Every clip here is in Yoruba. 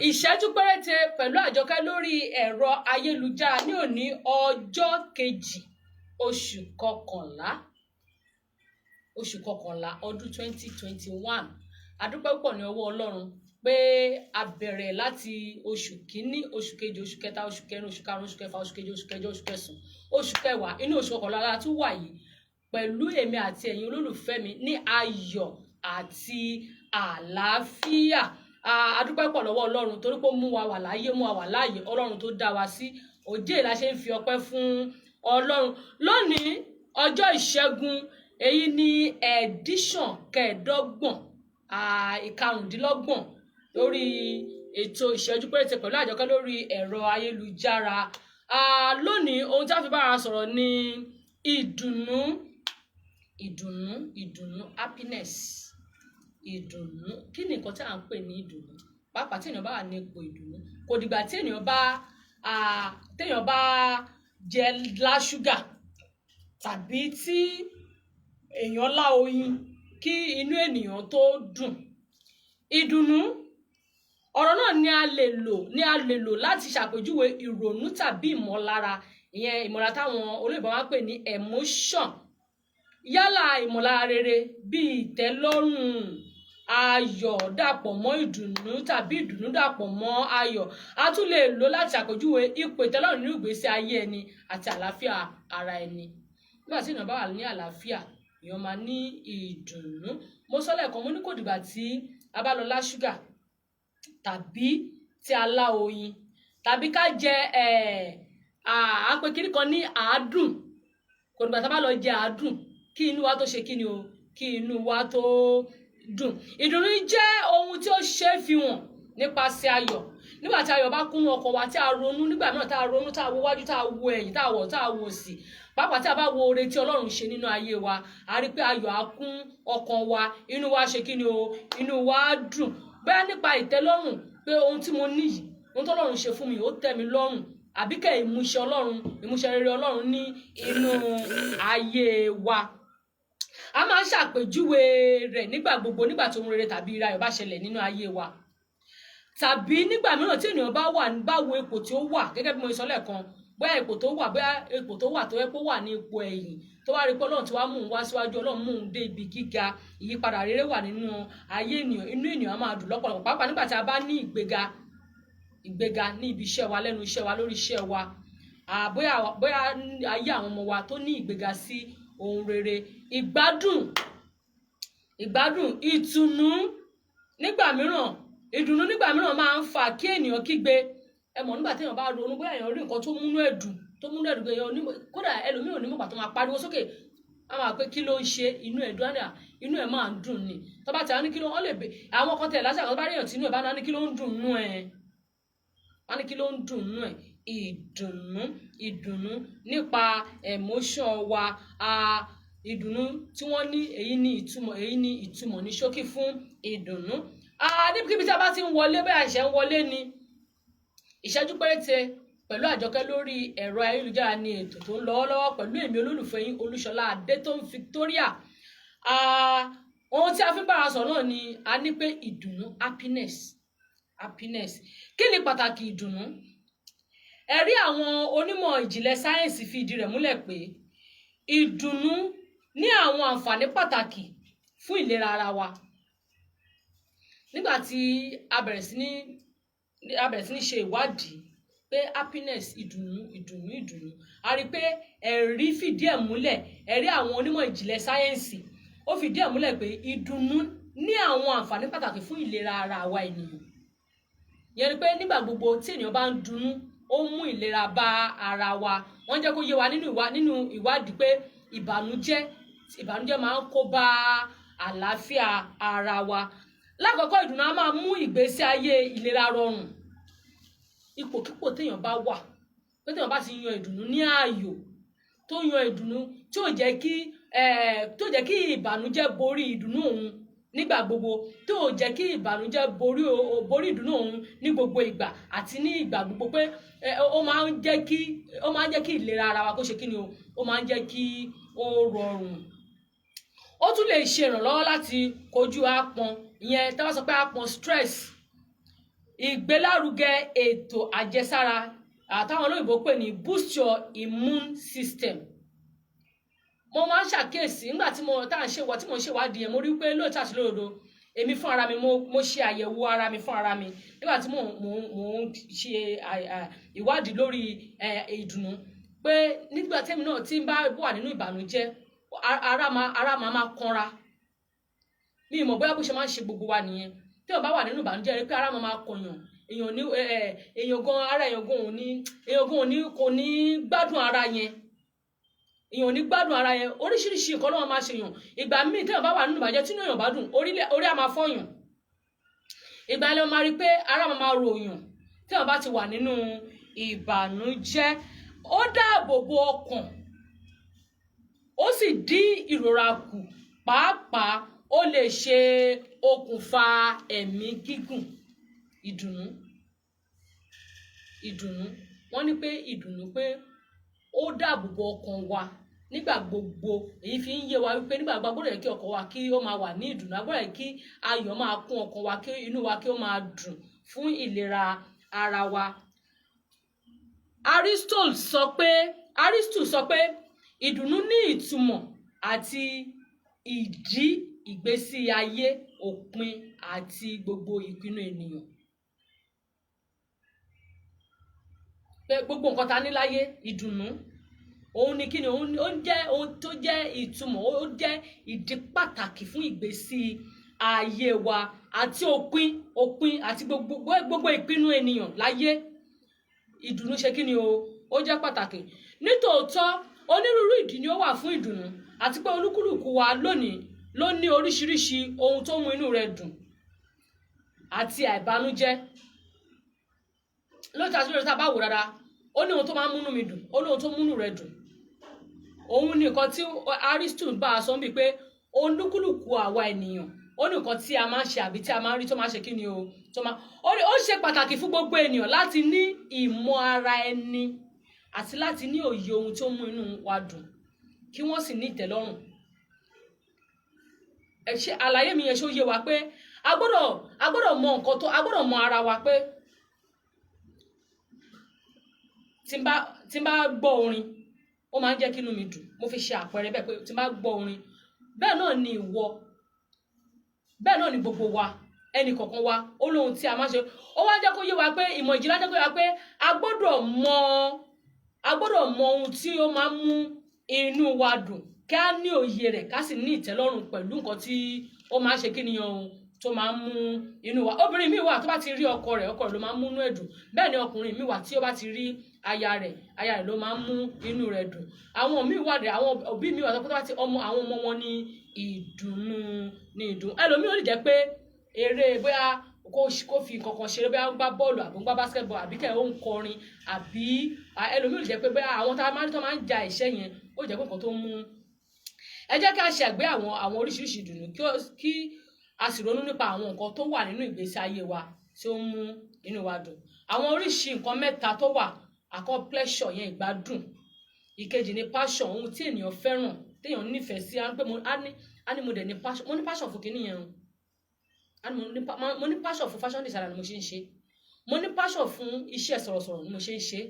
ìṣẹ́jú péréte pẹ̀lú Àjọkẹ́ lórí ẹ̀rọ ayélujára ní òní ọjọ́ kejì oṣù kọkànlá ọdún 2021. Adúpẹ́ púpọ̀ ní ọwọ́ Ọlọ́run pé a bẹ̀rẹ̀ láti oṣù kìíní, oṣù kejì, oṣù kẹta, oṣù kẹrin, oṣù karùn-ún, oṣù kẹfà, oṣù keje, oṣù kẹjọ, oṣù kẹsàn-án, oṣù kẹwàá, inú oṣù kọkànlá la tún wà yìí pẹ̀lú èmi àti ẹ̀yin olólùfẹ́ mi ní ayọ̀ àti àlàáfíà. Adúpẹ́ pọ̀ lọ́wọ́ Ọlọ́run torí pé ó mú wa wà láyé, mú wa wà láàyè. Ọlọ́run tó dá wa sí òjé la ṣe ń fi ọpẹ́ fún Ọlọ́run. Lónìí ọjọ́ ìṣẹ́gun, èyí ni edition kẹẹ̀ẹ́dọ́gbọ̀n, ìkarùndínlọ́gbọ̀n lórí ètò ìṣẹ́jú péréte pẹ̀lú Àjọkẹ́ lórí ẹ̀rọ ayélujára. Lónìí ohun tí a fi bára sọ̀rọ̀ ni ìdùnnú, happiness. Ìdùnnú, kí ni nǹkan tí à ń pè ní ìdùnnú? Pàápàá tí èèyàn bá wà ní ipò ìdùnnú, kò dìgbà tí èèyàn bá jẹ láṣúgà tàbí tí èèyàn lá oyin kí inú ènìyàn tó dùn. Ìdùnnú, ọ̀rọ̀ náà ni a lè lò láti ṣàpèjúwe ìrònú tàbí ìmọ̀lára, ìyẹn ìmọ̀lára táwọn olóyìnbó máa ń pè ní emotion. Yálà ìmọ̀lára rere bíi ìtẹ́lọ́rùn, ayọ̀ dàpọ̀ mọ́ ìdùnnú tàbí ìdùnnú dàpọ̀ mọ́ ayọ̀. A tún lè lò láti ṣàpèjúwe ipò ìtẹ́lọ́rùn nínú ìgbésí ayé ẹni àti àlàáfíà ara ẹni. Nígbà tí èèyàn bá wà ní àlàáfíà, èèyàn máa ní ìdùnnú. Mo sọ lẹ́ẹ̀kan, mo ní kò dìgbà tí a bá lọ lá ṣúgà tàbí tí a lá oyin tàbí ká jẹ à ń pe kíní kan ní àádùn. Kò dìgbà tí a bá lọ jẹ àádùn kí inú wa tó ṣe kíni o, kí inú wa tó dùn. Ìdùnnú jẹ́ ohun tí ó ṣe é fi hàn nípasẹ̀ ayọ̀. Nígbà tí ayọ̀ bá kún ọkàn wa, tí a ronú, nígbà mìíràn tí a ronú, tí a wo wájú, tí a wo ẹ̀yìn, tí a wọ̀, tí a wo òsì, pàápàá tí a bá wo oore tí Ọlọ́run ṣe nínú ayé wa, a rí pé ayọ̀ á kún ọkàn wa, inú wa ṣe kíni o, inú wa dùn. Bẹ́ẹ̀ nípa ìtẹ́lọ́rùn, pé ohun tí mo ní yìí, ohun tí Ọlọ́run ṣe fún mi ó tẹ́ mi lọ́rùn, àbí kẹ́ ìmúṣẹ rere Ọlọ́run ní inú ayé wa. A máa ń ṣàpèjúwe rẹ̀ nígbà gbogbo nígbà tí ohun rere tàbí ire ayọ̀ bá ṣẹlẹ̀ nínú ayé wa, tàbí nígbà mìíràn tí ènìyàn bá wo ipò tí ó wà, gẹ́gẹ́ bí mo sọ lẹ́ẹ̀kan, bóyá ipò tó wà tó yẹ kó wà ní ipò ẹ̀yìn, tó wá rí pé Ọlọ́run ti wá mú un wá síwájú, Ọlọ́run mú un dé ibi gíga, ìyípadà rere wà nínú ayé ènìyàn, inú ènìyàn máa dùn lọ́pọ̀lọpọ̀, pàápàá nígbà tí a bá ní ìgbéga ní ibi iṣẹ́ wa, lẹ́nu iṣẹ́ wa, lórí iṣẹ́ wa, bóyá ayé àwọn ọmọ wa tó ní ìgbéga sí ohun rere, ìgbádùn, ìtùnú nígbà mìíràn máa ń fa kí ènìyàn kígbe. Ẹ mọ̀, nígbà tí èèyàn bá ronú, bóyá èèyàn rí nǹkan tó múnú ẹ̀dùn kódà ẹlòmíràn ò ní mọ̀gbà tó máa pariwo sókè, a máa pé kí ló ń ṣe, inú ẹ̀ máa ń dùn ni. Tó bá ti á ní kí ló ń lè bè àwọn kan tẹ̀ lásìkò tó bá rí èèyàn tí inú ẹ̀ bá ní kí ló ń dùn nú ẹ̀, wọ́n ní kí ló ń dùn nú ẹ̀, ìdùnnú nípa emotion wa, ìdùnnú tí wọ́n ní èyí ní ìtumọ̀ ní ṣókí fún ìdùnnú. Níbikíbi tí a bá ti ń wọlé, bẹ́ẹ̀ àṣẹ ń wọlé ni, ìṣẹ́jú péréte pẹ̀lú Àjọkẹ́ lórí ẹ̀rọ ayélujára ni ètò tó ń lọ́wọ́lọ́wọ́ pẹ̀lú èmi olólùfẹ́ yín Olúṣọlá Adétòun Victoria. Ohun tí a fi ń bára sọ náà ni a ní pé ìdùnnú, happiness. Kí ni pàtàkì ìdùnnú? Ẹ̀rí àwọn onímọ̀ ìjìnlẹ̀ sáyẹ́ǹsì fi ìdí rẹ̀ múlẹ̀ pé ìdùnnú ní àwọn àǹfààní pàtàkì fún ìlera ara wa. Nígbà tí a bẹ̀rẹ̀ sí ní ṣe ìwádìí pé happiness, ìdùnnú, a rí pé ẹ̀rí fìdí ẹ̀ múlẹ̀, ẹ̀rí àwọn onímọ̀ ìjìnlẹ̀ sáyẹ́ǹsì ó fìdí ẹ̀ múlẹ̀ pé ìdùnnú ní àwọn àǹfààní pàtàkì fún ìlera ara wa ènìyàn. Ìyẹn ni pé nígbà gbogbo tí ènìyàn bá ń dunnú, ó mú ìlera bá ara wa. Wọ́n jẹ́ kó yé wa nínú ìwádìí pé ìbànújẹ́ máa ń kó bá àlàáfíà ara wa. Lákọ̀ọ́kọ́, ìdùnnú á máa mú ìgbésí ayé ìlera rọrùn. Ipòkípò téèyàn bá wà, pé téèyàn bá ti yan ìdùnnú ní ààyò, tó yan ìdùnnú tí ò jẹ́ kí ìbànújẹ́ borí ìdùnnú òun nígbà gbogbo, tí ò jẹ́ kí ìbànújẹ́ borí ìdùnnú òun ní gbogbo ìgbà àti ní ìgbà gbogbo, pé ó máa ń jẹ́ kí ìlera ara wa kó ṣe kí ni o, ó máa ń jẹ́ kí ó rọrùn. Ó tún lè ṣe ìrànlọ́wọ́ láti kojú àpọ́n, ìyẹn tí wọ́n sọ pé àpọ́n stress. Ìgbélárugẹ ètò àjẹsára àtàwọn olóyìnbó pè ní boost your immune system. Mo máa ń ṣàkíyèsí nígbà tí mo ń ṣèwádìí yẹn, mo rí pé lóòótọ́ àti lódodo èmi fún ara mi mo ṣe àyẹ̀wò ara mi fún ara mi nígbà tí mo ń ṣe ìwádìí lórí ìdùnnú, pé nígbà tẹ́mi náà tí ń bá wà nínú ìbànújẹ́, ara máa kanra. Mi ì mọ̀ bóyá bó ṣe máa ń ṣe gbogbo wa nìyẹn. Tí èèyàn bá wà nínú ìbànújẹ́, rí pé ara máa kọyàn, èèyàn kò ní gbádùn ara yẹn. Èèyàn ò ní gbádùn ara yẹn, oríṣiríṣi nǹkan ló máa ṣe yàn. Ìgbà míì téèyàn bá wà nínú ìbànújẹ́ tí inú èèyàn bá dùn, orí á máa fọ́yàn. Ìgbà yẹn ló máa rí pé ara máa ròyàn. Téèyàn bá ti wà nínú ìbànújẹ́, ó dáàbò bo ọkàn, ó sì dín ìrora kù, pàápàá ó lè ṣe okùnfà ẹ̀mí gígùn. Ìdùnnú, wọ́n ní pé ìdùnnú pé ó dáàbò bo ọkàn wa nígbà gbogbo. Èyí fi ń yé wa wípé nígbà gbogbo gbọ́dọ̀ yẹ kí ọkàn wa kí ó máa wà ní ìdùnnú, gbọ́dọ̀ yẹ kí ayọ̀ máa kún ọkàn wa, kí inú wa kí ó máa dùn fún ìlera ara wa. Aristotle sọ pé ìdùnnú ní ìtumọ̀ àti ìdí ìgbésí ayé, òpin àti gbogbo ìpinnu ènìyàn. Pé gbogbo nǹkan ta ní láyé, ìdùnnú òun ni kíni, ó jẹ́ ohun tó jẹ́ ìtumọ̀, ó jẹ́ ìdí pàtàkì fún ìgbésí ayé wa àti òpin àti gbogbo ìpinnu ènìyàn láyé. Ìdùnnú ṣe kíni o, ó jẹ́ pàtàkì. Nítòótọ́ onírúurú ìdí ni ó wà fún ìdùnnú, àti pé olúkúlùkù wa lónìí ló ní oríṣiríṣi ohun tó mú inú rẹ̀ dùn àti àìbánújẹ́. Lóòótọ́ àti lóòótọ́ tá a bá wò dáadáa, ó ní ohun tó máa ń múnú mi dùn, ó ní ohun tó múnú rẹ̀ dùn. Òun ni nǹkan tí Aristotle bá a sọ bí pé olúkúlùkù àwa ènìyàn ó ní nǹkan tí a máa ń ṣe àbí tí a máa ń rí tó máa ń ṣe kí ni o tó máa ó ṣe pàtàkì fún gbogbo ènìyàn láti ní ìmọ̀ ara ẹni àti láti ní òye ohun tó mú inú wa dùn kí wọ́n sì ní ìtẹ́lọ́rùn. Ẹ ṣe àlàyé mi yẹn ṣó yé wa pé a gbọ́dọ̀ mọ nǹkan tó a gbọ́dọ̀ mọ ara wa pé tí n bá gbọ́ orin ó máa ń jẹ́ kí inú mi dùn. Mo fi ṣe àpẹẹrẹ bẹ́ẹ̀ pé tí n bá gbọ́ orin bẹ́ẹ̀ náà ni ìwọ bẹ́ẹ̀ náà ni gbogbo wa ẹnì kọ̀ọ̀kan wa ó lóhun tí a máa ṣe. Ó wá jẹ́ kó yé wa pé ìmọ̀ ìjìnlẹ̀ jẹ́ kó yé wa pé a gbọ́dọ̀ mọ ohun tí ó máa ń mú inú wa dùn kí a ní òye rẹ̀ ká sì ní ìtẹ́lọ́rùn pẹ̀lú nǹkan tí ó máa ń ṣe kí ni ohun tó máa ń mú inú wa. Obìnrin mi wà tó bá ti rí ọkọ rẹ̀ ló máa ń mú inú ẹ̀ dùn. Bẹ́ẹ̀ ni ọkùnrin mi wà tí ó bá ti rí aya rẹ̀ ló máa ń mú inú rẹ̀ dùn. Àwọn mi wà rẹ̀ àwọn òbí mi wà tó bá ti àwọn ọmọ wọn ní ìdùnnú ní ìdùn. Ẹlòmíì ó lè jẹ́ pé eré bóyá kó fi nǹkan kan ṣeré bóyá ń gbá bọ́ọ̀lù àbí ń gbá basketball àbí kẹ́ ó ń kọrin àbí ẹlòmíì ó lè jẹ́ pé bóyá àwọn tá a máa ń ja ìṣẹ́ yẹn ó jẹ́ pé nǹkan tó ń mú. Ẹ jẹ́ ká ṣe àgbé àwọn oríṣiríṣi ìdùnnú kí a sì ronú nípa àwọn nǹkan tó wà nínú ìgbésí ayé wa tí ó ń mú inú wa dùn. Àwọn oríṣi nǹkan mẹ́ta tó wà àkọ́kọ́ pleasure yẹn ìgbádùn, ìkejì ni passion ohun tí ènìyàn fẹ́ràn téèyàn nífẹ̀ẹ́ sí pé a ní mo dẹ̀ ní passion mo ní passion fún kinní yẹn o mo ní passion fún fashion designer ni mo ṣe ń ṣe mo ní passion fún iṣẹ́ sọ̀rọ̀sọ̀rọ̀ ni mo ṣe ń ṣe.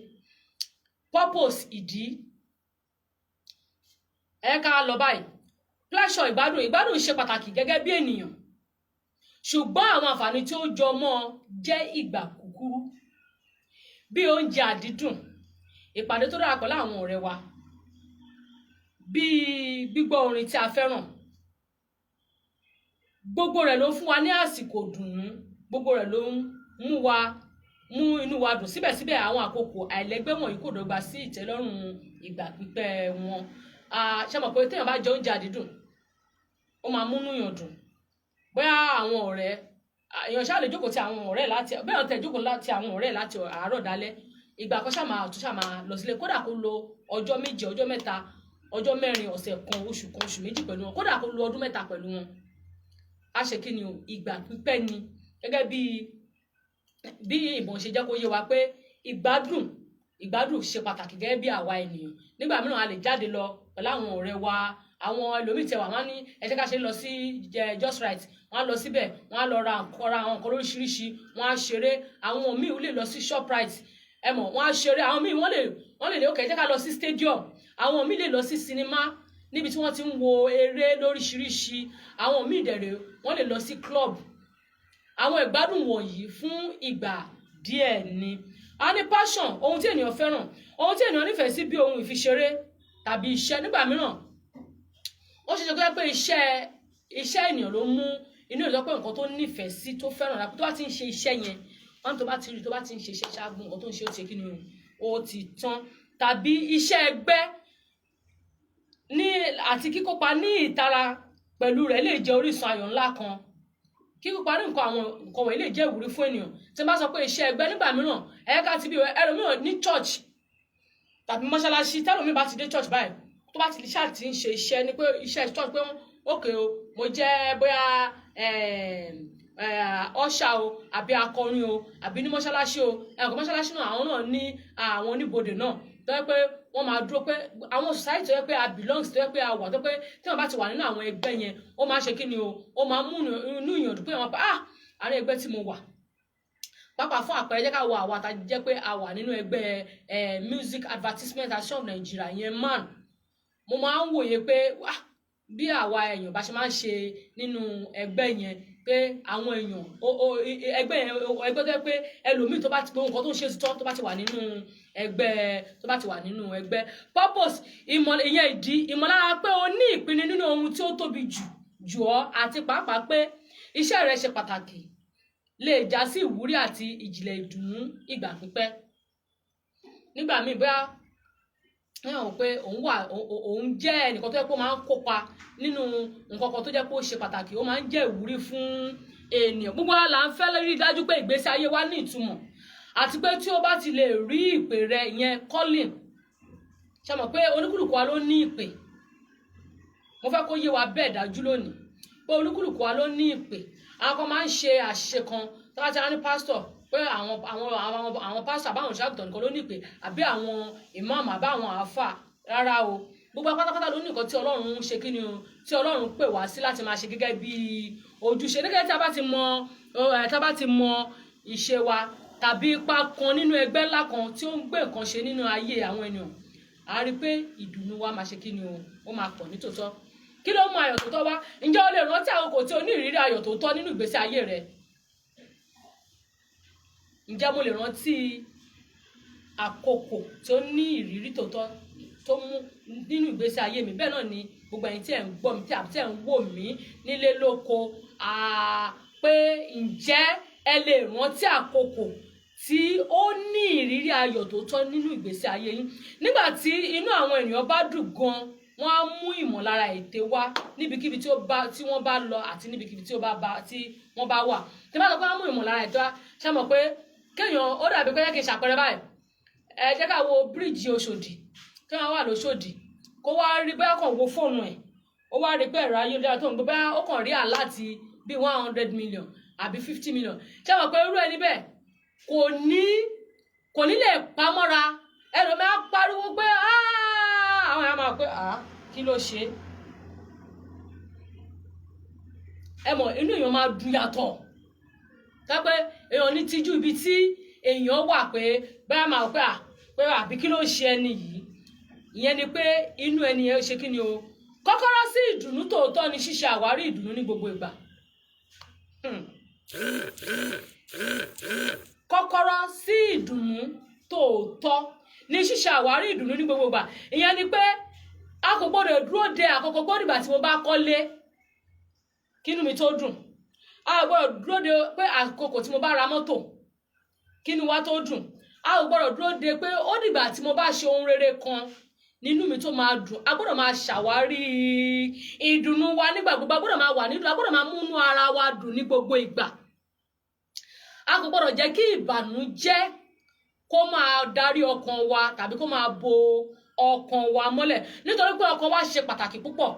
Purpose ìdí ẹ ká lọ báyìí. Pleasure ìgbádùn ṣe pàtàkì gẹ́gẹ́ bí ènìyàn ṣùgbọ́n àwọn àǹfààní tí ó jọ mọ́ jẹ́ ìgbà kúkúrú bí oúnjẹ àdídùn, ìpàdé tó dára pẹ̀lú àwọn ọ̀rẹ́ wa, bí gbígbọ́ orin tí a fẹ́ràn. Gbogbo rẹ̀ ló fún wa ní àsìkò dùnnú, gbogbo rẹ̀ ló mú inú wa dùn. Síbẹ̀síbẹ̀ àwọn àkókò àìlẹ́gbẹ́ wọ̀nyí kò dọ́gba sí ìtẹ́lọ́rùn ìgbà pípẹ́ wọn. Ṣé mọ̀ pé téèyàn bá jẹ oúnjẹ àdídùn ó máa múnú yàn dùn. Bóyá àwọn ọ̀rẹ́ èèyàn ṣáà lè jókòó ti àwọn ọ̀rẹ́ láti bẹ́ẹ̀ tẹ̀ jókòó láti àwọn ọ̀rẹ́ láti àárọ̀ dalẹ́ ìgbà kan ṣáà máa lọ sílé kódà kó lo ọjọ́ méje ọjọ́ mẹ́ta ọjọ́ mẹ́rin ọ̀sẹ̀ kan oṣù méjì pẹ̀lú wọn kódà kó lo ọdún mẹ́ta pẹ̀lú wọn. A ṣe kí ni o ìgbà pípẹ́ ni gẹ́gẹ́ bí ìbọn ṣe jẹ́ kó yé wa pé ìgbádùn ṣe pàtàkì gẹ́gẹ́ bí àwa ènìyàn. Nígbà mìíràn a lè jáde lọ pẹ̀lú àwọn ọ̀rẹ́ wa àwọn ẹlòmíì tẹwà wọn ní ẹ jẹ́ ká ṣe lọ sí Just Right wọn á lọ síbẹ̀ wọn á lọ ra àwọn nǹkan lóríṣiríṣi wọn á ṣeré. Àwọn míì lè lọ sí Shoprite ẹ mọ̀ wọn á ṣeré. àwọn míì wọ́n lè okay jẹ́ ká lọ sí stadium. Àwọn míì lè lọ sí sinimá níbi tí wọ́n ti ń wo eré lóríṣiríṣi. Àwọn míì dẹ̀rẹ̀ wọ́n lè lọ sí club. Àwọn ìgbádùn wọ̀nyí fún ìgbà díẹ̀ ni. A ní passion ohun tí ènìyàn fẹ́ràn ohun tí ènìyàn nífẹ̀ẹ́ sí bí ohun ìfiṣeré tàbí iṣẹ́. Nígbà mìíràn ó ṣe pé iṣẹ́ ènìyàn ló mú inú ìlọ pé nǹkan tó nífẹ̀ẹ́ sí tó fẹ́ràn lápò tó bá ti ń ṣe iṣẹ́ yẹn wọ́n tó bá ti rí tó bá ti ń ṣe iṣẹ́ ṣáàgùn nǹkan tó ń ṣe ó ti kí ni ó ti tán. Tàbí iṣẹ́ ẹgbẹ́ àti kíkópa ní ìtara pẹ̀lú rẹ̀ lè jẹ́ orísun ayọ̀ ńlá kan. Kíkópa ní àwọn nǹkan wọ̀nyí lè jẹ́ ìwúrí fún ènìyàn. Tí n bá sọ pé iṣẹ́ ẹgbẹ́ nígbà mìíràn ẹ̀ka ti bí ẹlòmíràn ní church tàbí mọ́ṣáláṣí tẹ́lòmíì bá ti dé church báyìí tó bá ti ṣáà ti ń ṣe iṣẹ́ ni pé iṣẹ́ church pé ókè o mo jẹ́ bóyá ọ̀ṣà o àbí akọrin o àbí ní mọ́ṣáláṣí o ẹ̀kọ́ mọ́ṣáláṣí náà àwọn náà ní àwọn oníbodè náà tó yẹ pé wọ́n máa dúró pé àwọn society tó yẹ pé a belongs tó yẹ pé a wà tó pé tí wọ́n bá ti wà nínú àwọn ẹgbẹ́ yẹn ó máa ṣe kí ni o ó máa mú inú ìyàn dùn pé wọ́n pa àárín ẹgbẹ́ tí mo wà. Pàápàá fún àpẹẹrẹ jẹ́ ká wọ àwa tá jẹ́ pé a wà nínú ẹgbẹ́ Music Advertisement Association of Nigeria yẹn MAN. Mo máa ń wòye pé bí àwa èèyàn bá ṣe máa ń ṣe nínú ẹgbẹ́ yẹn pé àwọn èèyàn ẹgbẹ́ tó yẹ pé ẹlòmíì tó bá ti pé nǹkan tó ń ṣe tán tó bá ti wà nínú ẹgbẹ́ purpose ìyẹn ìdí ìmọ̀lára pé o ní ìpinnu nínú ohun tí ó tóbi jù ọ́ àti pàápàá pé iṣẹ́ rẹ ṣe pàtàkì lè já sí ìwúrí àti ìjìnlẹ̀ ìdùnnú ìgbà pípẹ́. Nígbà míì bóyá wọ́n pé òun jẹ́ ẹnìkan tó yẹ pé ó máa ń kópa nínú nǹkan kan tó jẹ́ pé ó ṣe pàtàkì ó máa ń jẹ́ ìwúrí fún ènìyàn. Gbogbo wa là ń fẹ́ rí dájú pé ìgbésí ayé wa ní ìtumọ̀ àti pé tí o bá ti lè rí ìpè rẹ ìyẹn calling ṣe mọ̀ pé oníkùlùkù wa ló ní ìpè. Mo fẹ́ kó yé wa bẹ́ẹ̀ dájú lónìí pé olúkúlùkù wa ló ní ìpè. Àwọn kan máa ń ṣe àṣìṣe kan tó bá ti rán ní pásítọ̀ pé àwọn pásítọ̀ àbáwọn olùṣọ́-àgùntàn nìkan ló ní ìpè àbí àwọn ìmáàmù àbí àwọn àáfàá. Rárá o, gbogbo pátápátá ló ní nǹkan tí Ọlọ́run ń ṣe kí ni o, tí Ọlọ́run pè wá sí láti máa ṣe gẹ́gẹ́ bí ojúṣe. Gẹ́gẹ́ tí a bá ti mọ ìṣe wa tàbí ipa kan nínú ẹgbẹ́ ńlá kan tí ó ń gbé nǹkan ṣe nínú ayé àwọn ènìyàn, a rí pé ìdùnnú wa máa ṣe kí ni o, ó máa pọ̀ nítòótọ́. Kí ló mú ayọ̀ tòótọ́ wá? Ǹjẹ́ o lè rántí àkókò tí o ní ìrírí ayọ̀ tòótọ́ nínú ìgbésí ayé rẹ? Ǹjẹ́ mo lè rántí àkókò tí ó ní ìrírí tòótọ́ tó mú nínú ìgbésí ayé mi? Bẹ́ẹ̀ náà ni gbogbo ẹ̀yin tí ẹ̀ ń gbọ́ mi tí ẹ̀ ń wò mí nílé lóko, pé ǹjẹ́ ẹ lè rántí àkókò tí ó ní ìrírí ayọ̀ tòótọ́ nínú ìgbésí ayé yín? Nígbà tí inú àwọn ènìyàn bá dùn gan, wọ́n á mú ìmọ̀lára ète wá níbikíbi tí wọ́n bá lọ àti níbikíbi tí wọ́n bá wà. Tí bá sọ pé wọ́n mú ìmọ̀lára ète wá, ṣé mọ̀ pé kéèyàn ó dàbí pé kí n ṣàpẹẹrẹ báyìí. Ẹ jẹ́ ká wo bíríìjì Òṣòdì, kéèyàn wà lóṣòdì kó wá rí bóyá kàn wo fóònù ẹ̀, ó wá rí pé ẹ̀rọ ayélujára tó ń gbé bóyá ó kàn rí àláàtì bí 100 million àbí 50 million. Ṣé mọ̀ pé irú ẹni bẹ́ẹ̀ kò ní lè pamọ́ra, ẹ̀rọ máa pariwo pé àwọn èèyàn máa pé kí ló ṣe? Ẹ mọ̀, inú èèyàn máa dùn yàtọ̀. Tápẹ́ èèyàn ní tíjú ibi tí èèyàn wà pé bẹ́ẹ̀ máa pé àbí kí ló ṣe ẹni yìí? Ìyẹn ni pé inú ẹni yẹn ṣe kí ni o? Kọ́kọ́rọ́ sí ìdùnnú tòótọ́ ni ṣíṣe àwárí ìdùnnú ní gbogbo ìgbà. Kọ́kọ́rọ́ sí ìdùnnú tòótọ́ ní ṣíṣe àwárí ìdùnnú ní gbogbo ìgbà. Ìyẹn ni pé a kò gbọ́dọ̀ dúró de àkókò gbọ́dìgbà tí mo bá kọ́lé kínú mi tó dùn. A kò gbọ́dọ̀ dúró de pé àkókò tí mo bá ra mọ́tò kínú wa tó dùn. A kò gbọ́dọ̀ dúró de pé ó dìgbà tí mo bá ṣe ohun rere kan nínú mi tó máa dùn. A gbọ́dọ̀ máa ṣàwárí ìdùnnú wa nígbà gbogbo. A gbọ́dọ̀ máa wà nínú, a gbọ́dọ̀ máa múnú ara wa dùn ní gbogbo ìgbà. A kò gbọ́dọ̀ jẹ́ kí ìbànújẹ́ kó máa darí ọkàn wa tàbí kó máa bo ọkàn wa mọ́lẹ̀, nítorí pé ọkàn wa ṣe pàtàkì púpọ̀.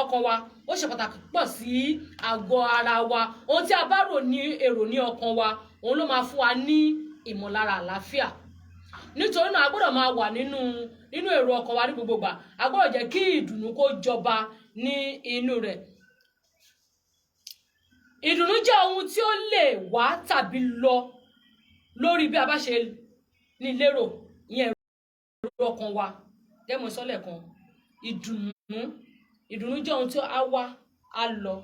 Ọkàn wa ó ṣe pàtàkì púpọ̀ sí àgọ́ ara wa. Ohun tí a bá rò ní èrò ní ọkàn wa, òun ló máa fún wa ní ìmọ̀lára àlàáfíà. Nítorí náà a gbọ́dọ̀ máa wà nínú èrò ọkàn wa ní gbogbo ìgbà. A gbọ́dọ̀ jẹ́ kí ìdùnnú kó jọba ní inú rẹ̀. Ìdùnnú jẹ́ ohun tí ó lè wá tàbí lọ lórí bí a bá ṣe ní lérò. Ìyẹn èrò ọkàn wa. Dẹ́mọ̀ sọ́lẹ̀ kan. Ìdùnnú jẹ́ ohun tí á wá, á lọ,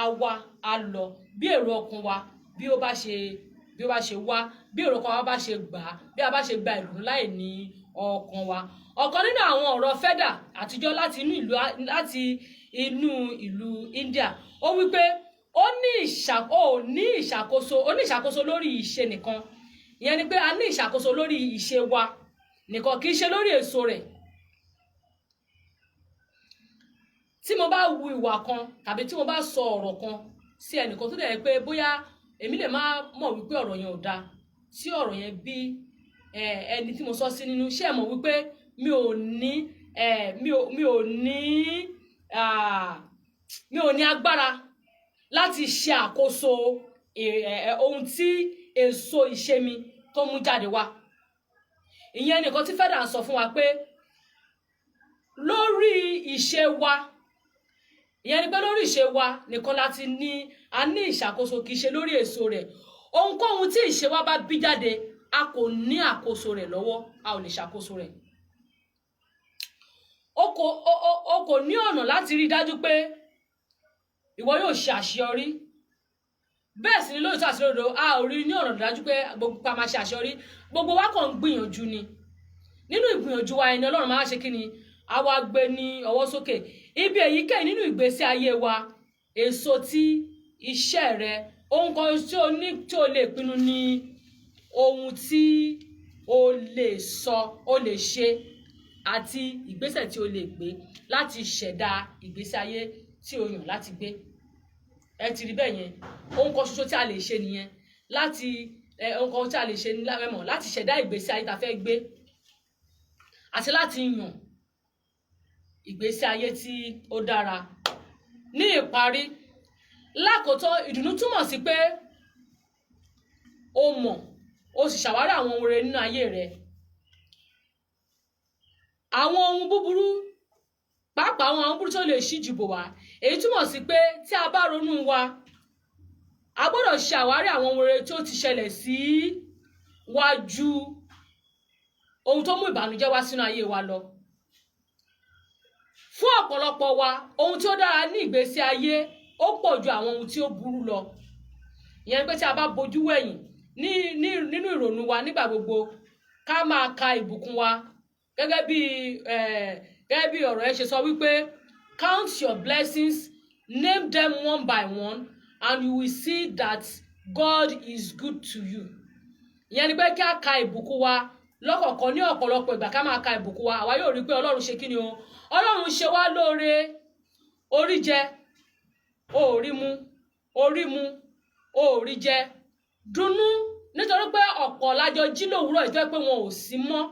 á wá, á lọ. Bí èrò ọkàn wa bí ó bá ṣe wá, bí èrò ọkàn wa bá ṣe gbà, bí a bá ṣe gba ìdùnnú láì ní ọkàn wa. Ọ̀kan nínú àwọn ọ̀rọ̀ Fẹ́dà àtijọ́ láti inú ìlú India, ó wí pé ó ní ìṣàkóso lórí ìṣe nìkan. Ìyẹn ni pé a ní ìṣàkóso lórí ìṣe wa nìkan, kì í ṣe lórí èso rẹ̀. Tí mo bá wu ìwà kan tàbí tí mo bá sọ ọ̀rọ̀ kan sí ẹnìkan tó dẹ̀ pé bóyá èmi lè má mọ̀ wípé ọ̀rọ̀ yẹn ò dáa, tí ọ̀rọ̀ yẹn bí ẹni tí mo sọ sí nínú, ṣé ẹ mọ̀ wípé mi ò ní agbára láti ṣe àkóso ohun tí èso ìṣe mi tó mú jáde wá. Ìyẹn nìkan tí Fẹ́dà ń sọ fún wa pé lórí ìṣe wa, ìyẹn ni pé lórí ìṣe wa nìkan láti a ní ìṣàkóso, kì í ṣe lórí èso rẹ̀. Ohunkóhun tí ìṣe wa bá bí jáde, a kò ní àkóso rẹ̀ lọ́wọ́, a ò lè ṣàkóso rẹ̀. O kò ní ọ̀nà láti rí dájú pé ìwọ yóò ṣe àṣeyọrí. Bẹ́ẹ̀ sì ni lóòótọ́ àti lódodo, a ò rí ní ọ̀nà dájú pé gbogbo pa máa ṣe àṣeyọrí. Gbogbo wa kàn ń gbìyànjú ni. Nínú ìgbìyànjú wa ẹni Ọlọ́run máa ṣe kí ni? A wá gbé ní ọwọ́ sókè. Ibi èyíkéyìí nínú ìgbésí ayé wa, èso tí iṣẹ́ rẹ, ohun kan tí o lè pinnu ní ohun tí o lè sọ, o lè ṣe àti ìgbésẹ̀ tí o lè gbé láti ṣẹ̀dá ìgbésí ayé tí o yàn láti gbé. Ẹ ti rí bẹ́ẹ̀ yẹn. Ohun kan ṣoṣo tí a lè ṣe nìyẹn. Ohun kan tí a lè ṣe ní lámẹ́mọ̀ láti ṣẹ̀dá ìgbésí ayé tá fẹ́ gbé àti láti yàn ìgbésí ayé tí ó dára. Ní ìparí, lákòótọ́ ìdùnnú túmọ̀ sí pé o mọ̀ o sì ṣàwárí àwọn ohun rere nínú ayé rẹ. Àwọn ohun búburú pàápàá àwọn búburú tó lè ṣíjú bò wá èyí túmọ̀ sí pé tí a bá ronú wa a gbọ́dọ̀ ṣe àwárí àwọn ohun rere tó ti ṣẹlẹ̀ sí wa ju ohun tó mú ìbànújẹ́ wá sínú ayé wa lọ. Fún ọ̀pọ̀lọpọ̀ wa ohun tí ó dára ní ìgbésí ayé ó pọ̀ ju àwọn ohun tí ó burú lọ. Ìyẹn pé tí a bá bojú wẹ̀yìn nínú ìrònú wa nígbà gbogbo ká máa ka ìbùkún wa gẹ́gẹ́ bí ọ̀rọ̀ ẹ ṣe sọ wípé count your blessings, name them one by one, and you will see that God is good to you. Ìyẹn ni pé kí a ka ìbùkún wa lọ́kọ̀ọ̀kan ní ọ̀pọ̀lọpọ̀ ìgbà ká máa ka ìbùkún wa àwa yóò rí pé Ọlọ́run ṣe kí ni o Ọlọ́run ṣe wá lóore. Orí jẹ orí mu, orí mu orí jẹ. Dùnnú nítorí pé ọ̀pọ̀ lájọ jí lówùúrọ̀ ìtọ́ pé wọn ò sí mọ́.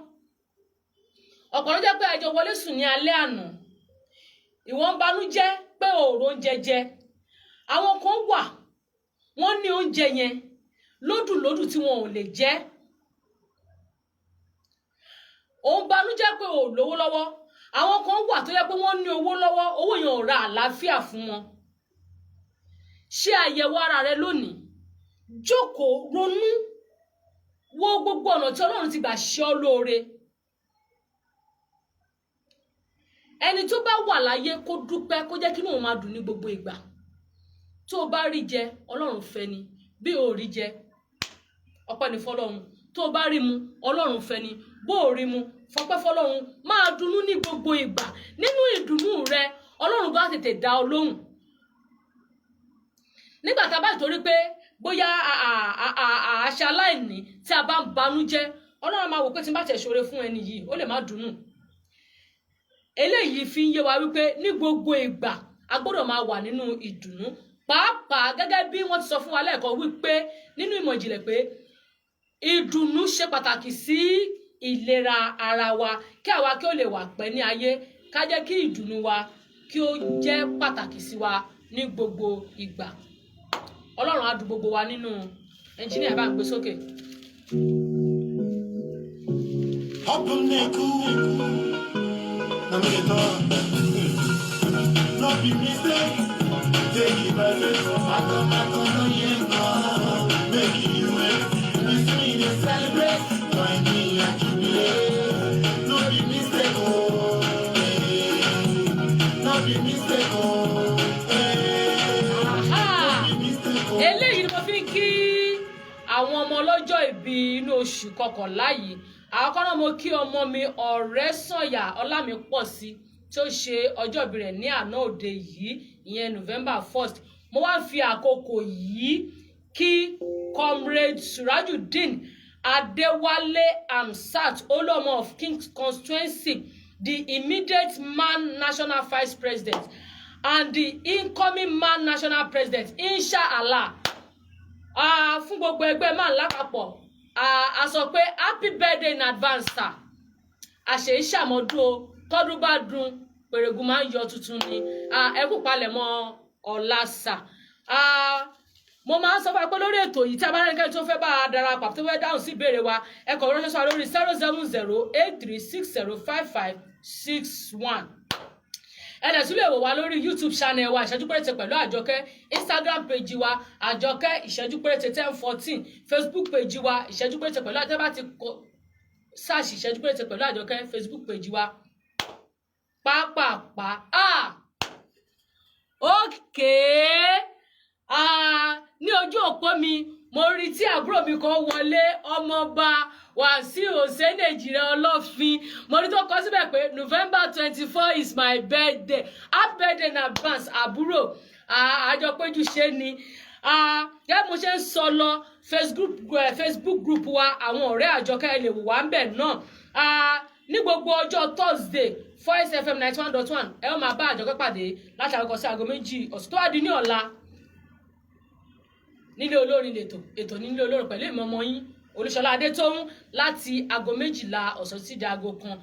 Ọ̀pọ̀ ló jẹ́ pé ẹjọ́ wọlé sùn ní alẹ́ àná. Ìwọ ń banújẹ́ pé òòrò oúnjẹ jẹ. Àwọn kan wà wọ́n ní oúnjẹ yẹn lódùlódù tí wọn ò lè jẹ. Ó ń banújẹ́ pé ò lówó lọ́wọ́. Àwọn kan wà tó yẹ pé wọ́n ní owó lọ́wọ́, owó yẹn ò ra àlàáfíà fún wọn. Ṣe àyẹ̀wò ara rẹ lónìí. Jókòó ronú wo gbogbo ọ̀nà tí Ọlọ́run ti gbà ṣe ọ́ lóore. Ẹni tó bá wà láyé kó dúpẹ́ kó jẹ́ kí inú òun máa dùn ní gbogbo ìgbà. Tó o bá rí jẹ Ọlọ́run fẹ́ ni, bí o rí jẹ ọpẹ́ ni fọ́lọ́run. Tó o bá rí mu Ọlọ́run fẹ́ ni, bó o rí mu fọpẹ́ fọ́lọ́run. Máa dunnú ní gbogbo ìgbà. Nínú ìdùnnú rẹ Ọlọ́run bá tètè dá ọ lóhùn. Nígbà tá a bá torí pé bóyá àṣà aláìní tí a bá ń banújẹ́ Ọlọ́run máa wò pé tí n bá tẹ̀ ṣoore fún ẹni yìí ó lè má dùnnú. Eléyìí fi ń yé wa wípé ní gbogbo ìgbà a gbọ́dọ̀ máa wà nínú ìdùnnú. Pàápàá gẹ́gẹ́ bí wọ́n ti sọ fún wa lẹ́ẹ̀kan wípé nínú ìmọ̀ ìjìnlẹ̀ pé ìdùnnú ṣe pàtàkì sí ìlera ara wa kí àwa kí ó lè wà pẹ́ ní ayé. Ká jẹ́ kí ìdùnnú wa kí ó jẹ́ pàtàkì sí wa ní gbogbo ìgbà. Ọlọ́run á dùn gbogbo wa nínú. Ẹnjíníà bá ń gbé sókè. No be mistake, take it by faith. I come on here, making you wait. This mean to celebrate, join me and jubilate. No be mistake, oh, no be mistake, oh, eléyìí ni mo fi ń kí àwọn ọmọ ọlọ́jọ́ ìbí inú oṣù kọkànlá yìí. Àkọ́kọ́ náà mo kí ọmọ mi Ọ̀rẹ́sànyà Ọlámipọ̀sí tí ó ṣe ọjọ́ ìbí rẹ̀ ní àná òde yìí ìyẹn November 1st. Mo wá fi àkókò yìí kí Comrade Surajudeen Adewale Amsat Olomo of King's Constituency, the immediate man national vice president and the incoming man national president inshallah. Fún gbogbo ẹgbẹ́ man lápapọ̀ a sọ pé happy birthday in advance sir. Àṣẹ ìṣàmọ́dún o tọ́dún bá dùn pèrègùn máa ń yọ tuntun ni. Ẹ kú palẹ̀mọ́ ọ̀la sà. Mo máa ń sọ fún ẹ pé lórí ètò yìí tí a bá rẹ̀ nǹkan tó fẹ́ bá a darapọ̀ tó fẹ́ dáhùn sí ìbéèrè wa ẹ kọ̀ ránṣẹ́ sọ lórí 07083605561. Ẹ dẹ̀ tún lè wò wá lórí YouTube channel wa ìṣẹ́jú péréte pẹ̀lú Àjọkẹ́, Instagram page wa Àjọkẹ́ ìṣẹ́jú péréte 1014, Facebook page wa ìṣẹ́jú péréte pẹ̀lú Àjọkẹ́. Bá ti search ìṣẹ́jú péréte pẹ̀lú Àjọkẹ́ Facebook page wa pàápàá. Okay. Ní ojú òpó mi mo rí tí àbúrò mi kan wọlé ọmọọba Wàsíù Òsénèjìrẹ́ Ọlọ́fin. Mo rí tó kọ síbẹ̀ pé November 24 is my birthday. Happy birthday in advance àbúrò. Àjọpéjú ṣe ni. Gẹ́gẹ́ mo ṣe ń sọ lọ Facebook group wa àwọn ọ̀rẹ́ Àjọkẹ́ lè wò wá ń bẹ̀ náà. Ní gbogbo ọjọ́ Thursday Voice FM 91.1 ẹ ó máa bá Àjọkẹ́ pàdé láti àkọ́kọ́ sí aago 2 ọ̀sán tó wá di ní ọ̀la. Nílé olórin lètò nílé olórin pẹ̀lú ìmọ̀ ọmọ yín Olúṣọlá Adétóun láti aago 12 ọ̀sán sí di aago 1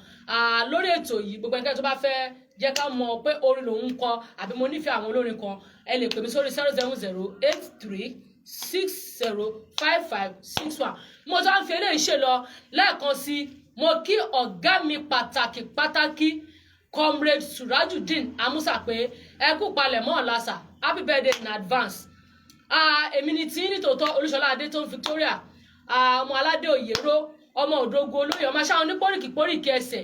lórí ètò yìí. Gbogbo ẹnikẹ́ni tó bá fẹ́ jẹ́ ká mọ̀ pé orin lòun ń kọ àbí mo nífẹ̀ẹ́ àwọn olórin kan, ẹ lè pè mí sórí 07083605561. mo tó ń fi eléyìí ṣe lọ lẹ́ẹ̀kan sí mo kí ọ̀gá mi pàtàkì Comrade Surajudeen Amusa pé ẹ kú palẹ̀mọ́ ọ̀làsà, happy birthday in advance. Èmi ni tí nítòótọ́ Olúṣọlá Adétóun Victoria, ọmọ aládé òyèrò, ọmọ òdògo olóyè, ọmọ aṣáwọn onípòríkìpòríkì ẹsẹ̀.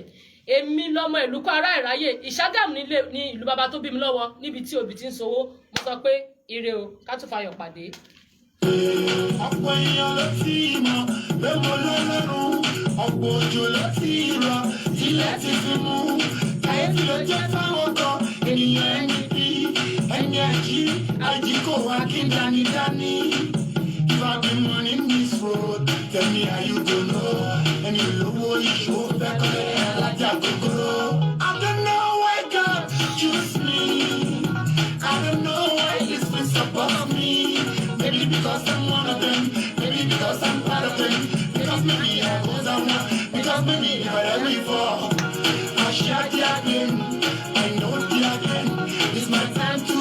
Èmi lọmọ ìlú kọ́ ará ìráyè Ìṣàgámù ní ìlú bàbá tó bí mi lọ́wọ́ níbi tí òbí ti ń sowó. Mo sọ pé ire o, ká tún fayọ̀ pàdé. Ọ̀pọ̀ èèyàn ló ti mọ̀ pé mo lọ́lọ́run, ọ̀pọ̀ òjò ló ti rọ̀ tilẹ̀ ti fi mú. Kàyéfì ló jẹ́ fáwọn kan ènìyàn ẹni bí ẹni àjí kò wá kí n dání. If I've been running this road, tell me how you go know. Ẹni olówó ìṣòwò fẹ́ kọ́lé alájà kòkòrò. I don't know why God choose me. I don't know why His face above me. Maybe because I'm one of them. Maybe because I'm part of them. Because maybe I was on one. Because maybe if I ever before, I shot you again. I know you again. It's my time to